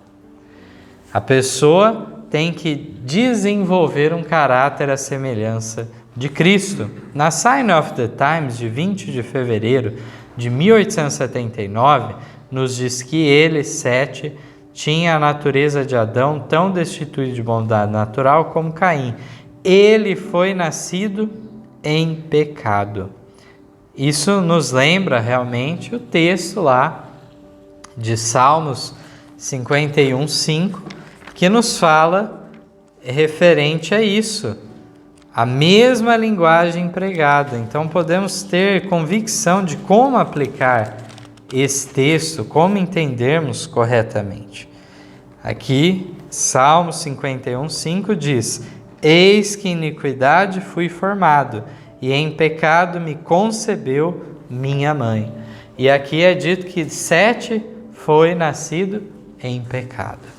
A pessoa tem que desenvolver um caráter à semelhança de Cristo. Na Sign of the Times, de 20 de fevereiro de 1879, nos diz que ele, Sete, tinha a natureza de Adão, tão destituído de bondade natural como Caim. Ele foi nascido em pecado. Isso nos lembra realmente o texto lá de Salmos 51, 5, que nos fala referente a isso. A mesma linguagem empregada. Então podemos ter convicção de como aplicar esse texto, como entendermos corretamente. Aqui, Salmo 51, 5 diz: eis que em iniquidade fui formado, e em pecado me concebeu minha mãe. E aqui é dito que Sete foi nascido em pecado.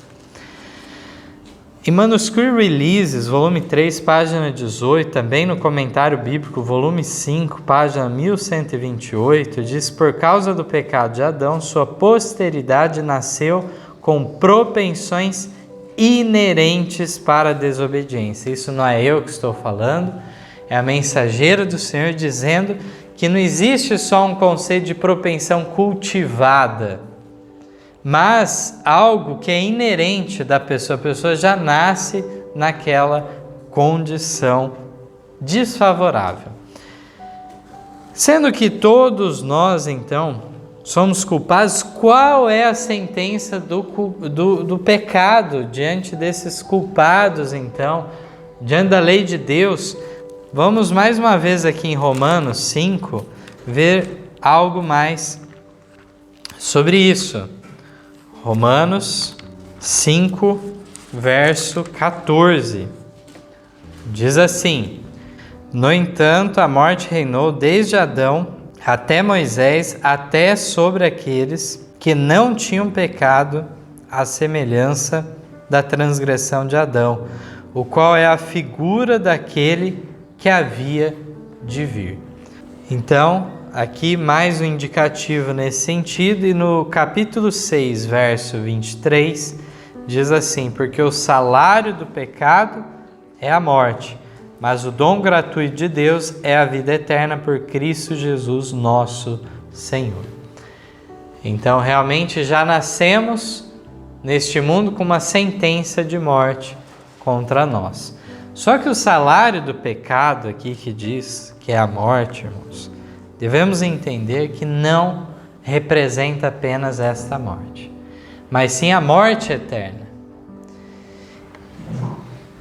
Em Manuscript Releases, volume 3, página 18, também no Comentário Bíblico, volume 5, página 1128, diz: por causa do pecado de Adão, sua posteridade nasceu com propensões inerentes para a desobediência. Isso não é eu que estou falando, é a mensageira do Senhor dizendo que não existe só um conceito de propensão cultivada, mas algo que é inerente da pessoa. A pessoa já nasce naquela condição desfavorável. Sendo que todos nós, então, somos culpados, qual é a sentença do pecado diante desses culpados, então, diante da lei de Deus? Vamos mais uma vez aqui em Romanos 5 ver algo mais sobre isso. Romanos 5, verso 14, diz assim: no entanto, a morte reinou desde Adão até Moisés, até sobre aqueles que não tinham pecado, à semelhança da transgressão de Adão, o qual é a figura daquele que havia de vir. Então, aqui mais um indicativo nesse sentido, e no capítulo 6, verso 23, diz assim: porque o salário do pecado é a morte, mas o dom gratuito de Deus é a vida eterna por Cristo Jesus, nosso Senhor. Então, realmente já nascemos neste mundo com uma sentença de morte contra nós. Só que o salário do pecado aqui que diz que é a morte, irmãos, devemos entender que não representa apenas esta morte, mas sim a morte eterna.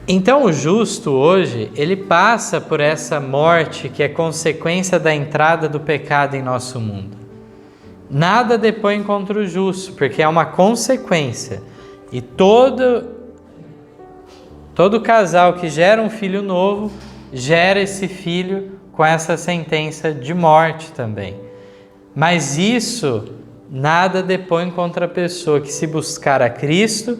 Então o justo hoje, ele passa por essa morte que é consequência da entrada do pecado em nosso mundo. Nada depõe contra o justo, porque é uma consequência. E todo casal que gera um filho novo, gera esse filho com essa sentença de morte também. Mas isso nada depõe contra a pessoa que, se buscar a Cristo,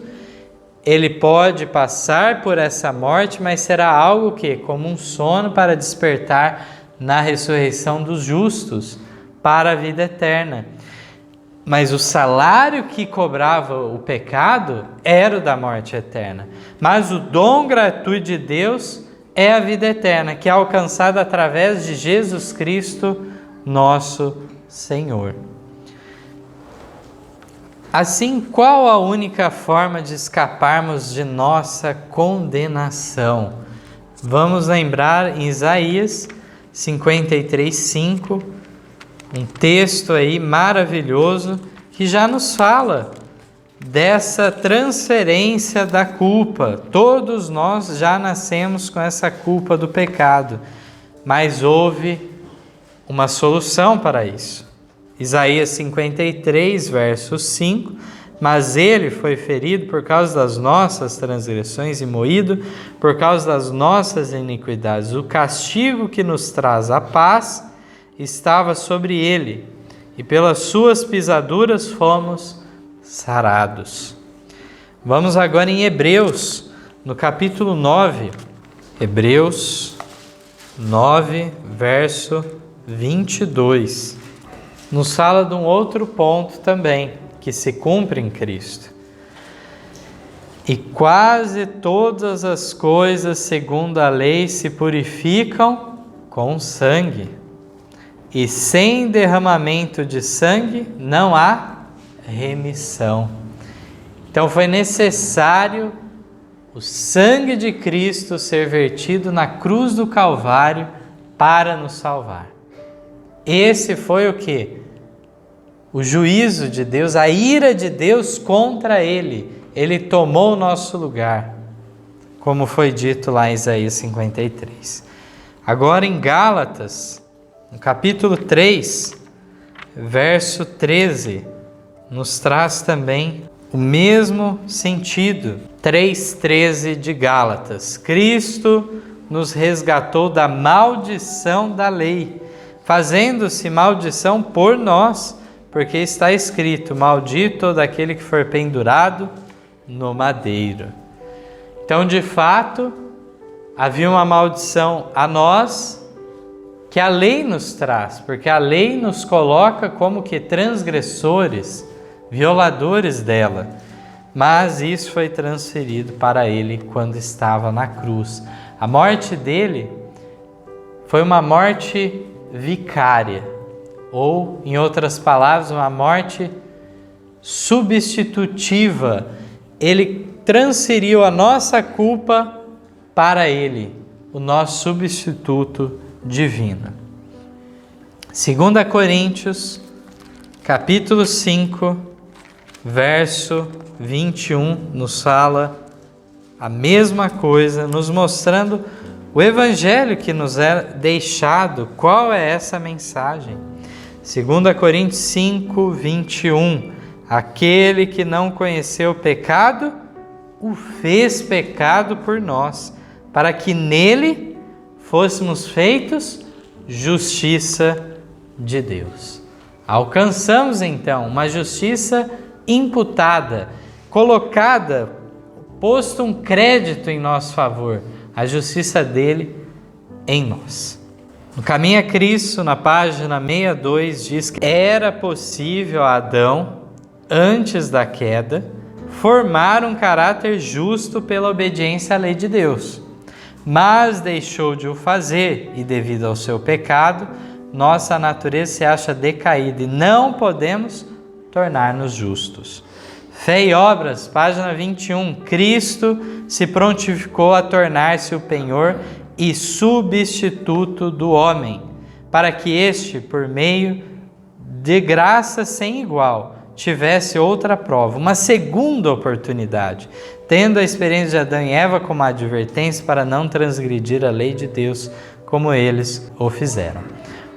ele pode passar por essa morte, mas será algo que, como um sono para despertar na ressurreição dos justos para a vida eterna. Mas o salário que cobrava o pecado era o da morte eterna. Mas o dom gratuito de Deus é a vida eterna, que é alcançada através de Jesus Cristo, nosso Senhor. Assim, qual a única forma de escaparmos de nossa condenação? Vamos lembrar em Isaías 53:5, um texto aí maravilhoso que já nos fala dessa transferência da culpa. Todos nós já nascemos com essa culpa do pecado, mas houve uma solução para isso. Isaías 53, verso 5, mas ele foi ferido por causa das nossas transgressões e moído por causa das nossas iniquidades. O castigo que nos traz a paz estava sobre ele, e pelas suas pisaduras fomos sarados. Vamos agora em Hebreus, no capítulo 9. Hebreus 9, verso 22. Nos fala de um outro ponto também, que se cumpre em Cristo. E quase todas as coisas, segundo a lei, se purificam com sangue. E sem derramamento de sangue não há remissão. Então foi necessário o sangue de Cristo ser vertido na cruz do Calvário para nos salvar. Esse foi o quê? O juízo de Deus, a ira de Deus contra ele. Ele tomou o nosso lugar, como foi dito lá em Isaías 53. Agora em Gálatas, no capítulo 3, verso 13, nos traz também o mesmo sentido. 3,13 de Gálatas. Cristo nos resgatou da maldição da lei, fazendo-se maldição por nós, porque está escrito: maldito todo aquele que for pendurado no madeiro. Então, de fato, havia uma maldição a nós que a lei nos traz, porque a lei nos coloca como que transgressores, violadores dela. Mas isso foi transferido para ele quando estava na cruz. A morte dele foi uma morte vicária, ou, em outras palavras, uma morte substitutiva. Ele transferiu a nossa culpa para ele, o nosso substituto divino. 2 Coríntios, capítulo 5, verso 21, nos fala a mesma coisa, nos mostrando o evangelho que nos é deixado. Qual é essa mensagem? 2 Coríntios 5, 21. Aquele que não conheceu o pecado, o fez pecado por nós, para que nele fôssemos feitos justiça de Deus. Alcançamos então uma justiça imputada, colocada, posto um crédito em nosso favor, a justiça dele em nós. No Caminho a Cristo, na página 62, diz que era possível a Adão, antes da queda, formar um caráter justo pela obediência à lei de Deus. Mas deixou de o fazer e, devido ao seu pecado, nossa natureza se acha decaída e não podemos tornar-nos justos. Fé e Obras, página 21. Cristo se prontificou a tornar-se o penhor e substituto do homem, para que este, por meio de graça sem igual, tivesse outra prova, uma segunda oportunidade, tendo a experiência de Adão e Eva como advertência para não transgredir a lei de Deus, como eles o fizeram.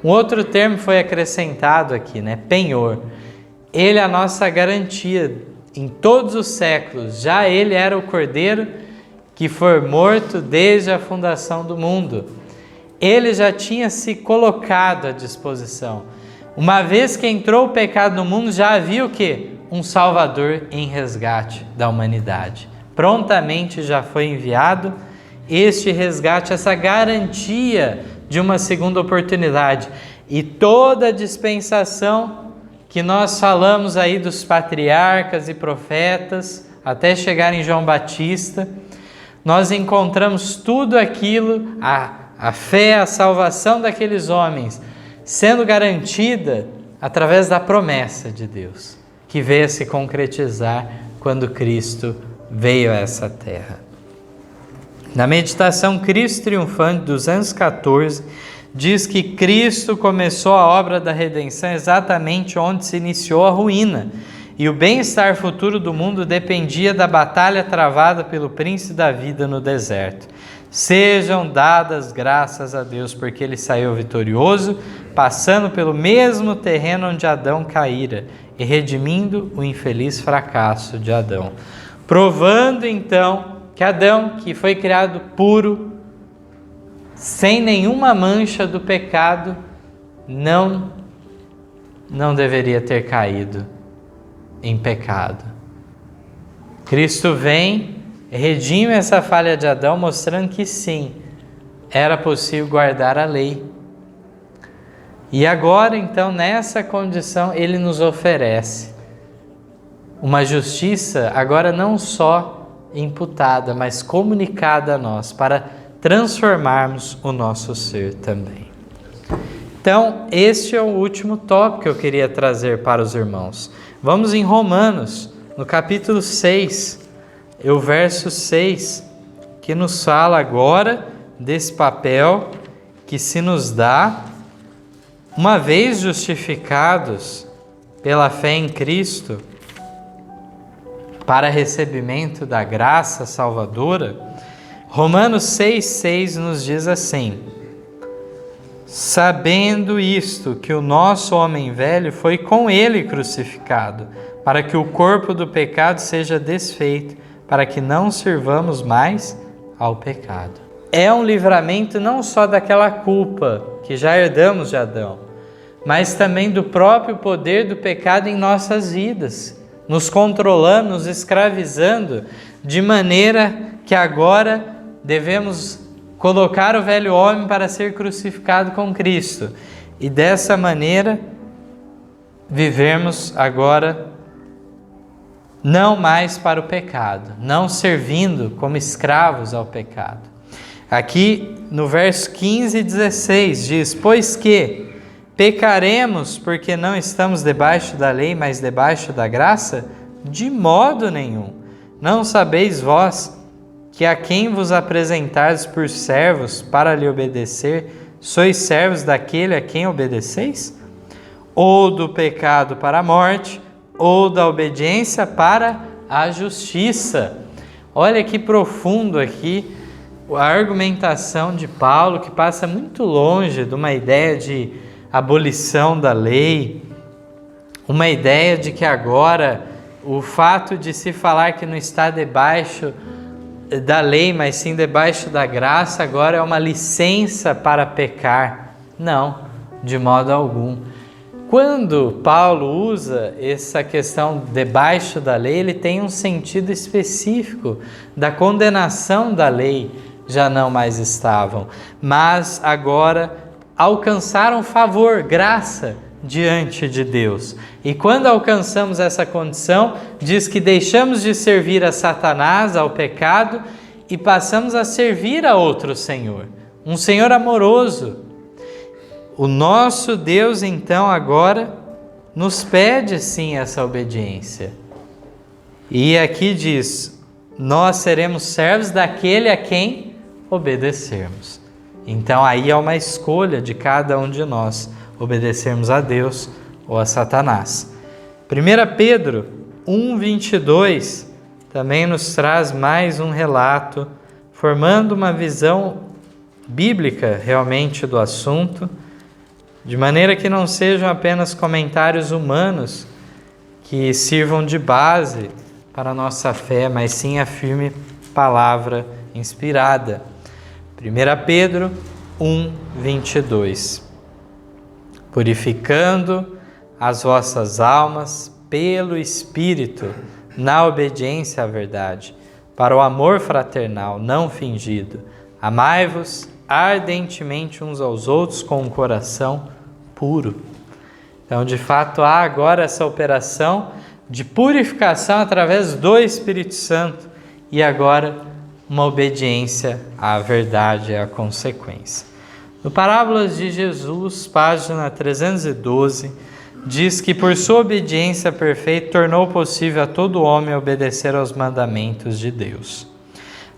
Um outro termo foi acrescentado aqui, penhor. Ele é a nossa garantia em todos os séculos. Já ele era o cordeiro que foi morto desde a fundação do mundo. Ele já tinha se colocado à disposição. Uma vez que entrou o pecado no mundo, já havia o quê? Um Salvador em resgate da humanidade. Prontamente já foi enviado este resgate, essa garantia de uma segunda oportunidade. E toda a dispensação que nós falamos aí dos patriarcas e profetas, até chegar em João Batista, nós encontramos tudo aquilo, a fé, a salvação daqueles homens, sendo garantida através da promessa de Deus, que veio a se concretizar quando Cristo veio a essa terra. Na meditação Cristo Triunfante, 214, diz que Cristo começou a obra da redenção exatamente onde se iniciou a ruína, e o bem-estar futuro do mundo dependia da batalha travada pelo príncipe da vida no deserto. Sejam dadas graças a Deus, porque ele saiu vitorioso, passando pelo mesmo terreno onde Adão caíra e redimindo o infeliz fracasso de Adão. Provando então que Adão, que foi criado puro, sem nenhuma mancha do pecado, não deveria ter caído em pecado. Cristo vem, redime essa falha de Adão, mostrando que sim, era possível guardar a lei. E agora, então, nessa condição, ele nos oferece uma justiça, agora não só imputada, mas comunicada a nós, para transformarmos o nosso ser também. Então, este é o último tópico que eu queria trazer para os irmãos. Vamos em Romanos, no capítulo 6, o verso 6, que nos fala agora desse papel que se nos dá, uma vez justificados pela fé em Cristo, para recebimento da graça salvadora. Romanos 6,6 nos diz assim: sabendo isto, que o nosso homem velho foi com ele crucificado, para que o corpo do pecado seja desfeito, para que não sirvamos mais ao pecado. É um livramento não só daquela culpa que já herdamos de Adão, mas também do próprio poder do pecado em nossas vidas, nos controlando, nos escravizando, de maneira que agora devemos colocar o velho homem para ser crucificado com Cristo. E dessa maneira, vivermos agora não mais para o pecado, não servindo como escravos ao pecado. Aqui no verso 15 e 16 diz: pois que pecaremos porque não estamos debaixo da lei, mas debaixo da graça? De modo nenhum. Não sabeis vós que a quem vos apresentardes por servos para lhe obedecer, sois servos daquele a quem obedeceis? Ou do pecado para a morte, ou da obediência para a justiça. Olha que profundo aqui a argumentação de Paulo, que passa muito longe de uma ideia de abolição da lei, uma ideia de que agora o fato de se falar que não está debaixo da lei, mas sim debaixo da graça, agora é uma licença para pecar. Não, de modo algum. Quando Paulo usa essa questão debaixo da lei, ele tem um sentido específico da condenação da lei, já não mais estavam, mas agora alcançaram favor, graça, diante de Deus. E quando alcançamos essa condição, diz que deixamos de servir a Satanás, ao pecado, e passamos a servir a outro Senhor, um Senhor amoroso. O nosso Deus, então, agora nos pede sim essa obediência. E aqui diz: nós seremos servos daquele a quem obedecermos. Então aí é uma escolha de cada um de nós, obedecermos a Deus ou a Satanás. 1 Pedro 1:22 também nos traz mais um relato, formando uma visão bíblica realmente do assunto, de maneira que não sejam apenas comentários humanos que sirvam de base para a nossa fé, mas sim a firme palavra inspirada. 1 Pedro 1:22. Purificando as vossas almas pelo Espírito, na obediência à verdade, para o amor fraternal não fingido. Amai-vos ardentemente uns aos outros com um coração puro. Então, de fato, há agora essa operação de purificação através do Espírito Santo e agora uma obediência à verdade é a consequência. No Parábolas de Jesus, página 312, diz que por sua obediência perfeita tornou possível a todo homem obedecer aos mandamentos de Deus.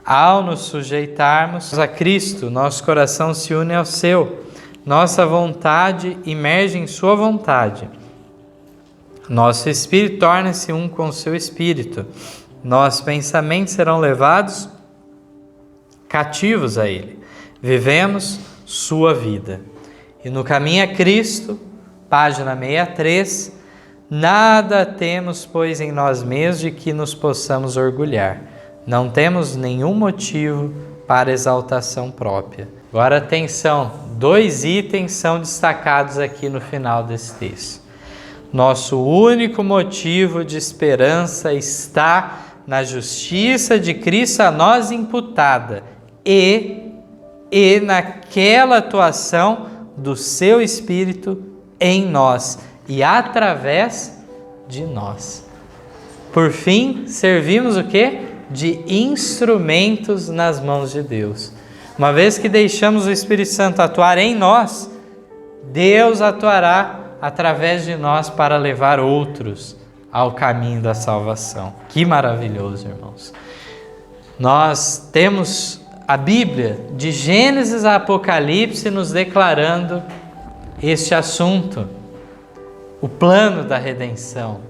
Ao nos sujeitarmos a Cristo, nosso coração se une ao seu, nossa vontade imerge em sua vontade. Nosso espírito torna-se um com seu espírito. Nossos pensamentos serão levados cativos a Ele. Vivemos sua vida. E no caminho a Cristo, página 63, nada temos, pois, em nós mesmos de que nos possamos orgulhar. Não temos nenhum motivo para exaltação própria. Agora, atenção, 2 itens são destacados aqui no final desse texto. Nosso único motivo de esperança está na justiça de Cristo a nós imputada e naquela atuação do seu Espírito em nós e através de nós. Por fim, servimos o quê? De instrumentos nas mãos de Deus. Uma vez que deixamos o Espírito Santo atuar em nós, Deus atuará através de nós para levar outros ao caminho da salvação. Que maravilhoso, irmãos! Nós temos a Bíblia, de Gênesis a Apocalipse, nos declarando este assunto, o plano da redenção.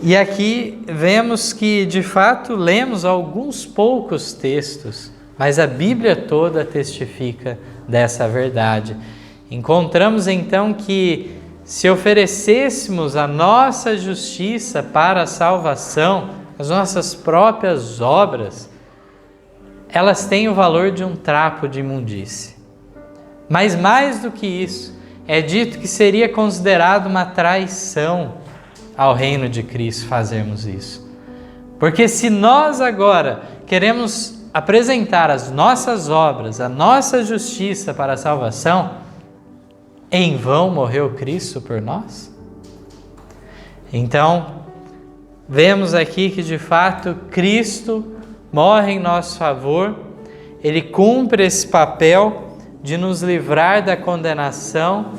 E aqui vemos que, de fato, lemos alguns poucos textos, mas a Bíblia toda testifica dessa verdade. Encontramos então que, se oferecêssemos a nossa justiça para a salvação, as nossas próprias obras, elas têm o valor de um trapo de imundície. Mas mais do que isso, é dito que seria considerado uma traição ao reino de Cristo fazermos isso. Porque se nós agora queremos apresentar as nossas obras, a nossa justiça para a salvação, em vão morreu Cristo por nós? Então, vemos aqui que de fato Cristo morre em nosso favor, Ele cumpre esse papel de nos livrar da condenação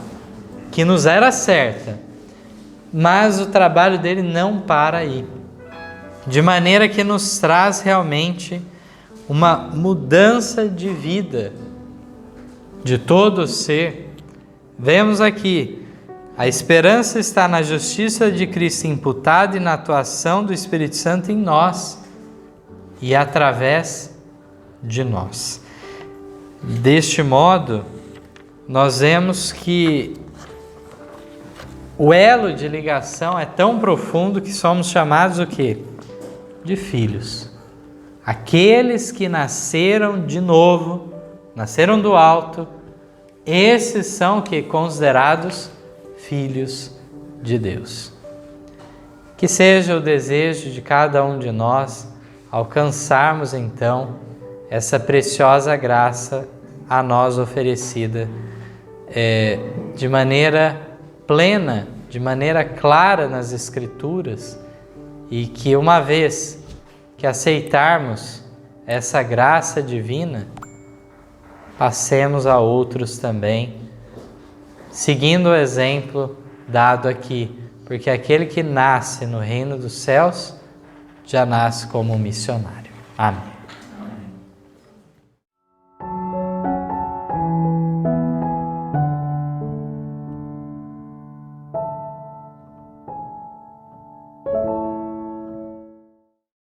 que nos era certa, mas o trabalho dele não para aí, de maneira que nos traz realmente uma mudança de vida de todo o ser. Vemos aqui, a esperança está na justiça de Cristo imputada e na atuação do Espírito Santo em nós e através de nós. Deste modo, nós vemos que o elo de ligação é tão profundo que somos chamados o quê? De filhos. Aqueles que nasceram de novo, nasceram do alto, esses são que considerados filhos de Deus. Que seja o desejo de cada um de nós alcançarmos então essa preciosa graça a nós oferecida de maneira plena, de maneira clara nas Escrituras, e que uma vez que aceitarmos essa graça divina, passemos a outros também, seguindo o exemplo dado aqui, porque aquele que nasce no reino dos céus já nasce como um missionário. Amém.